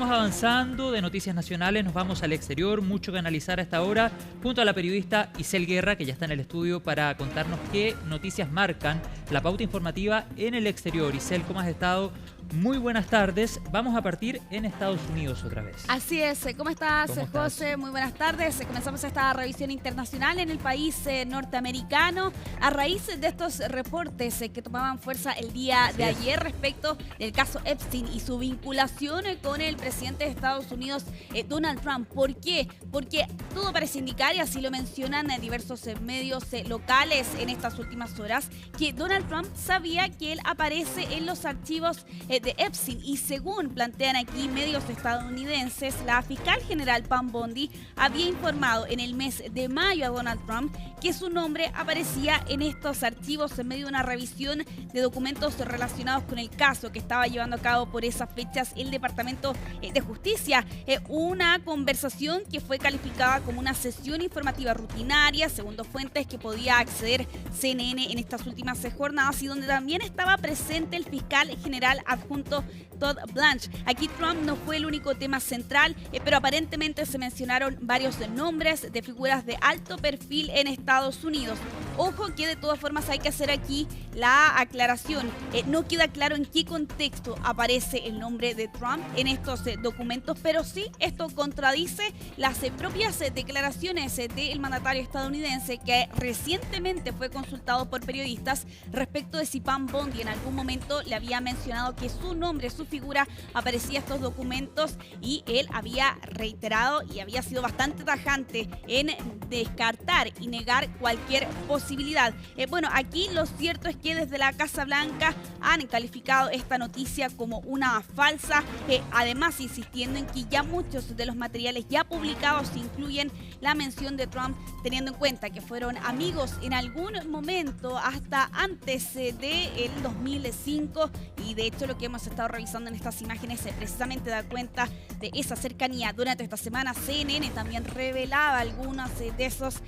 Seguimos avanzando de noticias nacionales, nos vamos al exterior, mucho que analizar a esta hora, junto a la periodista Isel Guerra, que ya está en el estudio para contarnos qué noticias marcan la pauta informativa en el exterior. Isel, ¿cómo has estado? Muy buenas tardes. Vamos a partir en Estados Unidos otra vez. Así es. ¿Cómo estás, José? Muy buenas tardes. Comenzamos esta revisión internacional en el país norteamericano a raíz de estos reportes que tomaban fuerza el día de ayer respecto del caso Epstein y su vinculación con el presidente de Estados Unidos, Donald Trump. ¿Por qué? Porque todo parece indicar, y así lo mencionan diversos medios locales en estas últimas horas, que Donald Trump sabía que él aparece en los archivos de Epstein, y según plantean aquí medios estadounidenses, la fiscal general Pam Bondi había informado en el mes de mayo a Donald Trump que su nombre aparecía en estos archivos en medio de una revisión de documentos relacionados con el caso que estaba llevando a cabo por esas fechas el Departamento de Justicia. Una conversación que fue calificada como una sesión informativa rutinaria, según dos fuentes que podía acceder CNN en estas últimas jornadas, y donde también estaba presente el fiscal general adjunto Todd Blanche. Aquí Trump no fue el único tema central, pero aparentemente se mencionaron varios nombres de figuras de alto perfil en Estados Unidos. Ojo que de todas formas hay que hacer aquí la aclaración. No queda claro en qué contexto aparece el nombre de Trump en estos documentos, pero sí esto contradice las propias declaraciones del mandatario estadounidense, que recientemente fue consultado por periodistas respecto de si Pam Bondi en algún momento le había mencionado que su nombre, su figura aparecía en estos documentos, y él había reiterado y había sido bastante tajante en descartar y negar cualquier posibilidad. Bueno, aquí lo cierto es que desde la Casa Blanca han calificado esta noticia como una falsa, además insistiendo en que ya muchos de los materiales ya publicados incluyen la mención de Trump, teniendo en cuenta que fueron amigos en algún momento hasta antes del 2005, y de hecho lo que hemos estado revisando en estas imágenes precisamente da cuenta de esa cercanía. Durante esta semana CNN también revelaba algunas de esas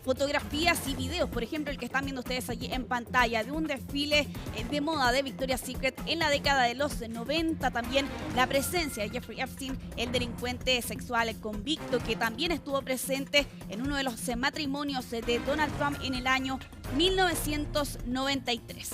fotografías y videos, por ejemplo el que están viendo ustedes allí en pantalla de un desfile de moda de Victoria's Secret en la década de los 90, también la presencia de Jeffrey Epstein, el delincuente sexual convicto, que también estuvo presente en uno de los matrimonios de Donald Trump en el año 1993.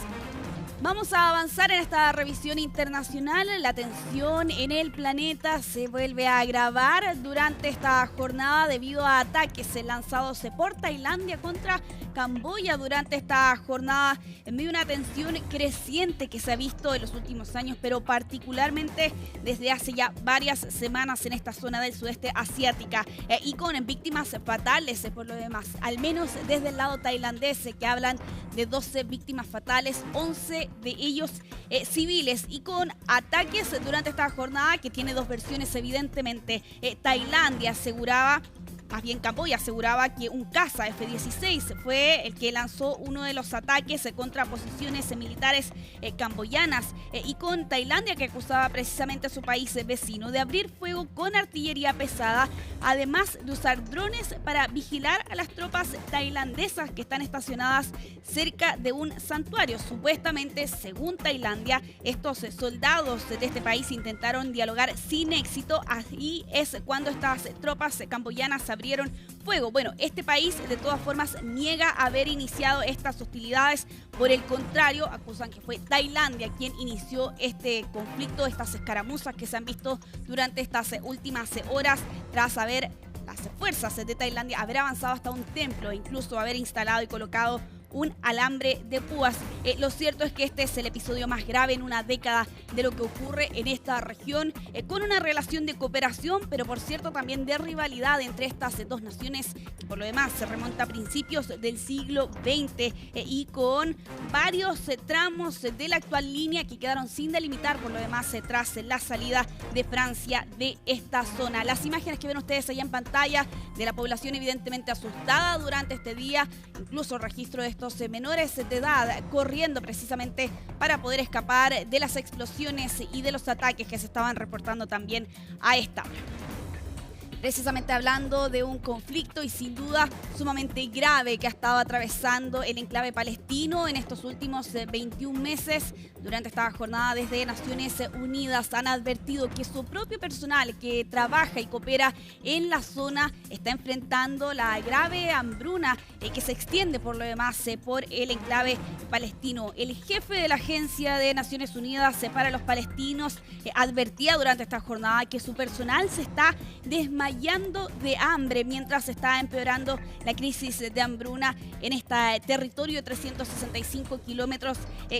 Vamos a avanzar en esta revisión internacional. La tensión en el planeta se vuelve a agravar durante esta jornada debido a ataques lanzados por Tailandia contra Camboya durante esta jornada, en medio de una tensión creciente que se ha visto en los últimos años, pero particularmente desde hace ya varias semanas en esta zona del sudeste asiática, y con víctimas fatales por lo demás, al menos desde el lado tailandés, que hablan de 12 víctimas fatales, 11 de ellos civiles, y con ataques durante esta jornada que tiene dos versiones evidentemente. Tailandia aseguraba, más bien Camboya aseguraba, que un caza F-16 fue el que lanzó uno de los ataques contra posiciones militares camboyanas, y con Tailandia, que acusaba precisamente a su país vecino de abrir fuego con artillería pesada, además de usar drones para vigilar a las tropas tailandesas que están estacionadas cerca de un santuario. Supuestamente, según Tailandia, estos soldados de este país intentaron dialogar sin éxito, y es cuando estas tropas camboyanas abrieron fuego. Bueno, este país de todas formas niega haber iniciado estas hostilidades. Por el contrario, acusan que fue Tailandia quien inició este conflicto, estas escaramuzas que se han visto durante estas últimas horas, tras haber las fuerzas de Tailandia haber avanzado hasta un templo e incluso haber instalado y colocado un alambre de púas. Lo cierto es que este es el episodio más grave en una década de lo que ocurre en esta región, con una relación de cooperación, pero por cierto también de rivalidad entre estas dos naciones, que por lo demás se remonta a principios del siglo XX, y con varios tramos de la actual línea que quedaron sin delimitar por lo demás tras la salida de Francia de esta zona. Las imágenes que ven ustedes allá en pantalla de la población evidentemente asustada durante este día, incluso registro de estos menores de edad corriendo precisamente para poder escapar de las explosiones y de los ataques que se estaban reportando también a esta hora. Precisamente hablando de un conflicto y sin duda sumamente grave que ha estado atravesando el enclave palestino en estos últimos 21 meses, durante esta jornada desde Naciones Unidas han advertido que su propio personal que trabaja y coopera en la zona está enfrentando la grave hambruna que se extiende por lo demás por el enclave palestino. El jefe de la Agencia de Naciones Unidas para los Palestinos advertía durante esta jornada que su personal se está desmayando de hambre mientras se está empeorando la crisis de hambruna en este territorio de 365 kilómetros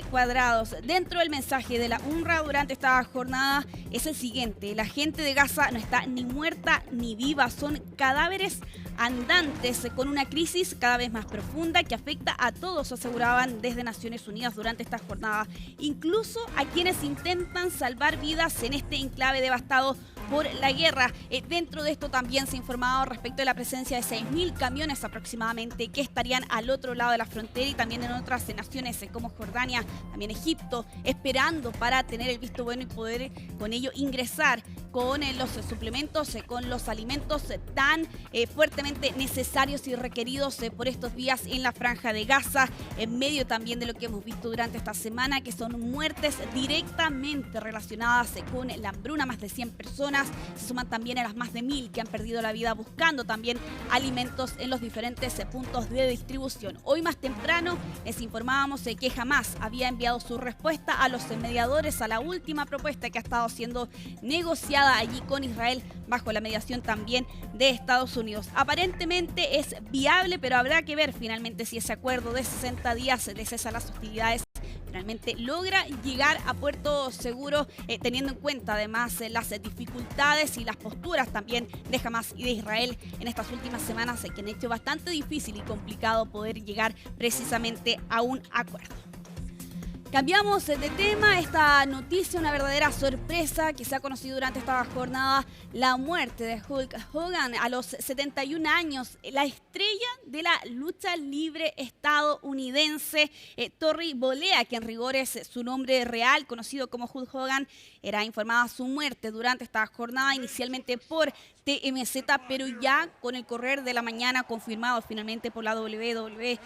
cuadrados. Dentro del mensaje de la UNRWA durante esta jornada es el siguiente: la gente de Gaza no está ni muerta ni viva, son cadáveres andantes con una crisis cada vez más profunda que afecta a todos, aseguraban desde Naciones Unidas durante esta jornada, incluso a quienes intentan salvar vidas en este enclave devastado por la guerra. Dentro de esto también se ha informado respecto de la presencia de 6.000 camiones aproximadamente que estarían al otro lado de la frontera y también en otras naciones como Jordania, también Egipto, esperando para tener el visto bueno y poder con ello ingresar con los suplementos, con los alimentos tan fuertemente necesarios y requeridos por estos días en la Franja de Gaza, en medio también de lo que hemos visto durante esta semana, que son muertes directamente relacionadas con la hambruna. Más de 100 personas se suman también a las más de 1.000 que han perdido la vida buscando también alimentos en los diferentes puntos de distribución. Hoy más temprano les informábamos que Hamás había enviado su respuesta a los mediadores a la última propuesta que ha estado siendo negociada allí con Israel bajo la mediación también de Estados Unidos. Aparentemente es viable, pero habrá que ver finalmente si ese acuerdo de 60 días de cesar las hostilidades finalmente logra llegar a puerto seguro, teniendo en cuenta además las dificultades y las posturas también de Hamás y de Israel en estas últimas semanas, que han hecho bastante difícil y complicado poder llegar precisamente a un acuerdo. Cambiamos de tema. Esta noticia, una verdadera sorpresa que se ha conocido durante esta jornada: la muerte de Hulk Hogan a los 71 años, la estrella de la lucha libre estadounidense. Torri Bollea, que en rigor es su nombre real, conocido como Hulk Hogan, era informada su muerte durante esta jornada, inicialmente por TMZ, pero ya con el correr de la mañana confirmado finalmente por la WWE,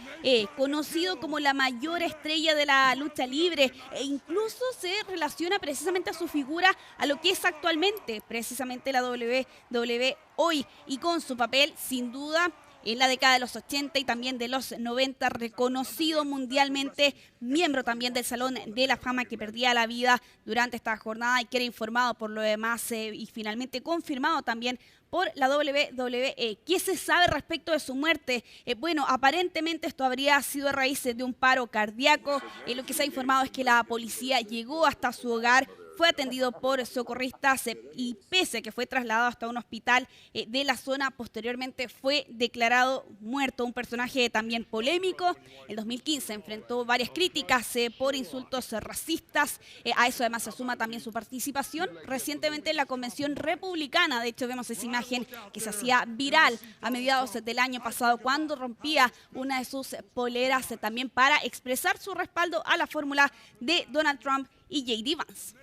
conocido como la mayor estrella de la lucha libre, e incluso se relaciona precisamente a su figura a lo que es actualmente precisamente la WWE hoy, y con su papel sin duda en la década de los 80 y también de los 90, reconocido mundialmente, miembro también del Salón de la Fama, que perdía la vida durante esta jornada y que era informado por lo demás y finalmente confirmado también por la WWE. ¿Qué se sabe respecto de su muerte? Bueno, aparentemente esto habría sido a raíz de un paro cardíaco. Lo que se ha informado es que la policía llegó hasta su hogar, fue atendido por socorristas y pese a que fue trasladado hasta un hospital de la zona, posteriormente fue declarado muerto. Un personaje también polémico. En 2015 enfrentó varias críticas por insultos racistas. A eso además se suma también su participación recientemente en la Convención Republicana. De hecho, vemos esa imagen que se hacía viral a mediados del año pasado cuando rompía una de sus poleras también para expresar su respaldo a la fórmula de Donald Trump y J.D. Vance.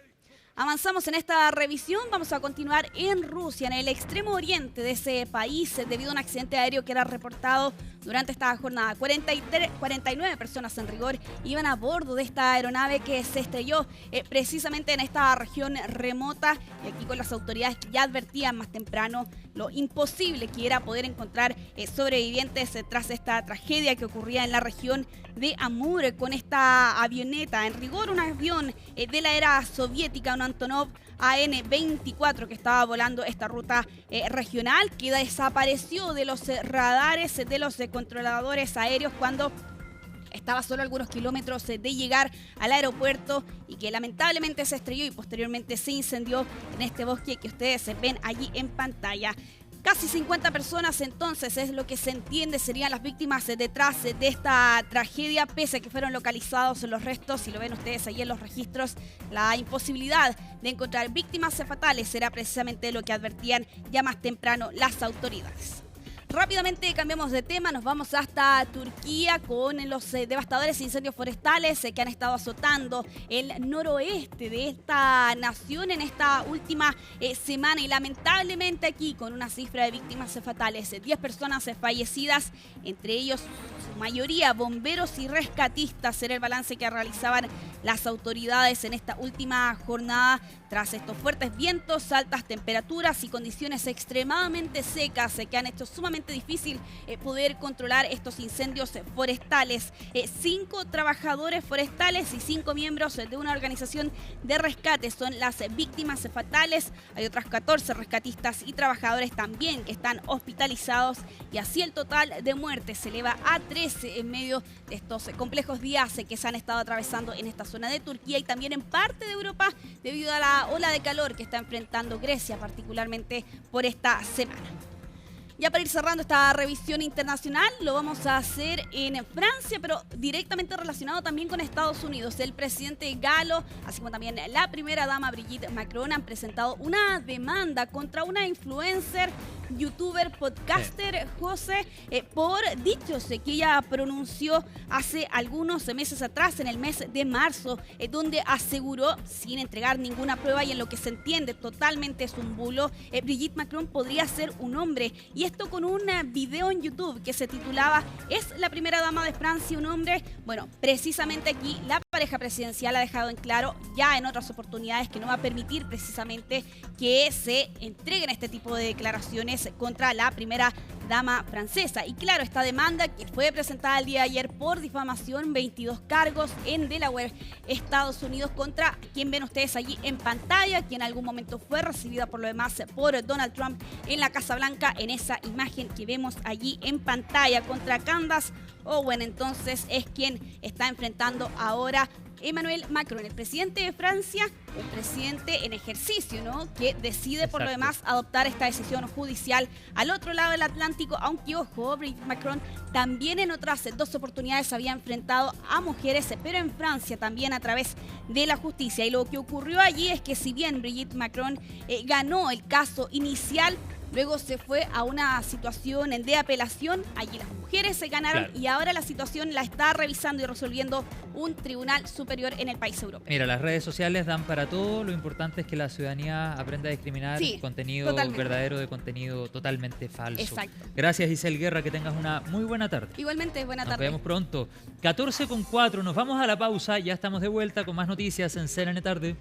Avanzamos en esta revisión, vamos a continuar en Rusia, en el extremo oriente de ese país, debido a un accidente aéreo que era reportado durante esta jornada. 49 personas en rigor iban a bordo de esta aeronave que se estrelló precisamente en esta región remota, y aquí con las autoridades que ya advertían más temprano lo imposible que era poder encontrar sobrevivientes tras esta tragedia que ocurría en la región de Amur con esta avioneta. En rigor, un avión de la era soviética, un Antonov AN-24 que estaba volando esta ruta regional, que desapareció de los radares de los controladores aéreos cuando estaba solo a algunos kilómetros de llegar al aeropuerto y que lamentablemente se estrelló y posteriormente se incendió en este bosque que ustedes ven allí en pantalla. Casi 50 personas entonces es lo que se entiende serían las víctimas detrás de esta tragedia, pese a que fueron localizados los restos, y lo ven ustedes ahí en los registros. La imposibilidad de encontrar víctimas fatales será precisamente lo que advertían ya más temprano las autoridades. Rápidamente cambiamos de tema, nos vamos hasta Turquía con los devastadores incendios forestales que han estado azotando el noroeste de esta nación en esta última semana, y lamentablemente aquí con una cifra de víctimas fatales, 10 personas fallecidas, entre ellos su mayoría bomberos y rescatistas. Era el balance que realizaban las autoridades en esta última jornada tras estos fuertes vientos, altas temperaturas y condiciones extremadamente secas que han hecho sumamente difícil poder controlar estos incendios forestales. 5 trabajadores forestales y 5 miembros de una organización de rescate son las víctimas fatales. Hay otras 14 rescatistas y trabajadores también que están hospitalizados y así el total de muertes se eleva a 13 en medio de estos complejos días que se han estado atravesando en esta zona de Turquía y también en parte de Europa debido a la ola de calor que está enfrentando Grecia, particularmente por esta semana. Ya para ir cerrando esta revisión internacional, lo vamos a hacer en Francia, pero directamente relacionado también con Estados Unidos. El presidente galo, así como también la primera dama Brigitte Macron, han presentado una demanda contra una influencer, youtuber, podcaster, José, por dichos que ella pronunció hace algunos meses atrás, en el mes de marzo, donde aseguró, sin entregar ninguna prueba y en lo que se entiende totalmente es un bulo, Brigitte Macron podría ser un hombre. Y esto con un video en YouTube que se titulaba ¿Es la primera dama de Francia un hombre? Bueno, precisamente aquí la pareja presidencial ha dejado en claro ya en otras oportunidades que no va a permitir precisamente que se entreguen este tipo de declaraciones contra la primera dama francesa. Y claro, esta demanda que fue presentada el día de ayer por difamación, 22 cargos en Delaware, Estados Unidos, contra quien ven ustedes allí en pantalla, que en algún momento fue recibida por lo demás por Donald Trump en la Casa Blanca, en esa imagen que vemos allí en pantalla contra Candace Owen. Entonces es quien está enfrentando ahora Emmanuel Macron, el presidente de Francia, el presidente en ejercicio, ¿no? Que decide por lo demás adoptar esta decisión judicial al otro lado del Atlántico, aunque ojo, Brigitte Macron también en otras 2 oportunidades había enfrentado a mujeres, pero en Francia también a través de la justicia. Y lo que ocurrió allí es que si bien Brigitte Macron ganó el caso inicial, luego se fue a una situación de apelación, allí las mujeres se ganaron, claro, y ahora la situación la está revisando y resolviendo un tribunal superior en el país europeo. Mira, las redes sociales dan para todo, lo importante es que la ciudadanía aprenda a discriminar contenido verdadero de contenido totalmente falso. Exacto. Gracias, Isel Guerra, que tengas una muy buena tarde. Igualmente, buena tarde. Nos vemos pronto. 14:04, nos vamos a la pausa, ya estamos de vuelta con más noticias en CNN Tarde.